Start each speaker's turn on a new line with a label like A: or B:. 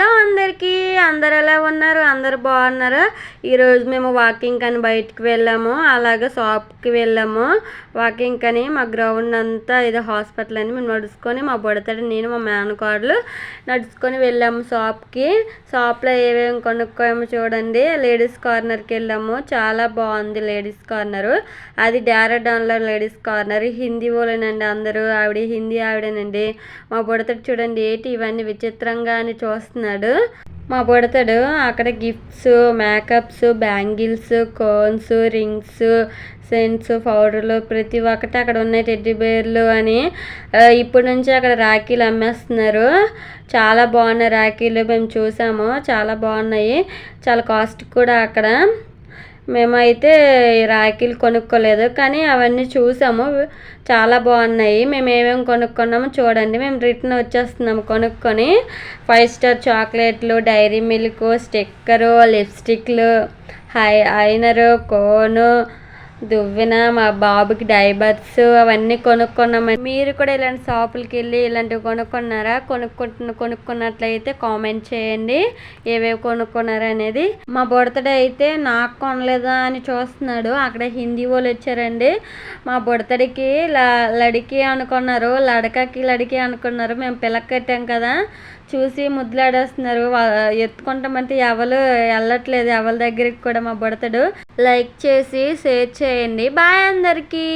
A: Hello అందరికీ, అందరు ఎలా ఉన్నారు? అందరు బాగున్నారా? ఈరోజు మేము వాకింగ్ అని బయటికి వెళ్ళాము, అలాగే షాప్కి వెళ్ళాము. వాకింగ్ అని మా గ్రౌండ్ అంతా ఇది హాస్పిటల్ అని మేము నడుచుకొని మా బుడతడి నేను మా మేనకోడలు నడుచుకొని వెళ్ళాము షాప్కి. షాప్లో ఏమేమి కొనుక్కోమో చూడండి. లేడీస్ కార్నర్కి వెళ్ళాము, చాలా బాగుంది లేడీస్ కార్నరు. అది డేరాడౌన్లో లేడీస్ కార్నర్. హిందీ వాళ్ళేనండి అందరూ, ఆవిడ హిందీ ఆవిడేనండి. మా బుడతడు చూడండి ఏంటి ఇవన్నీ విచిత్రంగా అని చూస్తున్నాడు. మా బుడతడు అక్కడ gifts, makeups, bangles, cones, rings, cents, పౌడర్లు ప్రతి ఒక్కటి అక్కడ ఉన్నాయి. టెడ్డీ బేర్లు అని ఇప్పటి నుంచి అక్కడ రాఖీలు అమ్మేస్తున్నారు. చాలా బాగున్నాయి రాఖీలు, మేము చూసాము, చాలా బాగున్నాయి. చాలా కాస్ట్ కూడా అక్కడ. మేమైతే రాఖీలు కొనుక్కోలేదు, కానీ అవన్నీ చూసాము, చాలా బాగున్నాయి. మేము ఏమేమి కొనుక్కున్నామో చూడండి. మేము రిటర్న్ వచ్చేస్తున్నాము కొనుక్కొని. 5 స్టార్ చాక్లెట్లు, డైరీ మిల్క్, స్టిక్కరు, లిప్స్టిక్లు, ఐనరు, కోను, దువ్వెన, మా బాబుకి డైబర్స్ అవన్నీ కొనుక్కున్నాము. మీరు కూడా ఇలాంటి షాపులకి వెళ్ళి ఇలాంటివి కొనుక్కున్నారా? కొనుక్కున్నట్లయితే కామెంట్ చేయండి ఏవేవి కొనుక్కున్నారా అనేది. మా బుడతడే అయితే నాకు కొనలేదా అని చూస్తున్నాడు. అక్కడ హిందీ వాళ్ళు వచ్చారండి. మా బుడతడికి లడికి అనుకున్నారు, లడికి అనుకున్నారు. మేము పిల్లకి కట్టాం కదా, చూసి ముద్దులాడేస్తున్నారు. ఎత్తుకుంటామంటే ఎవరు వెళ్ళట్లేదు, ఎవరి దగ్గరికి కూడా. మా బుడతడు లైక్ చేసి షేర్ చేయండి. బాయ్ అందరికీ.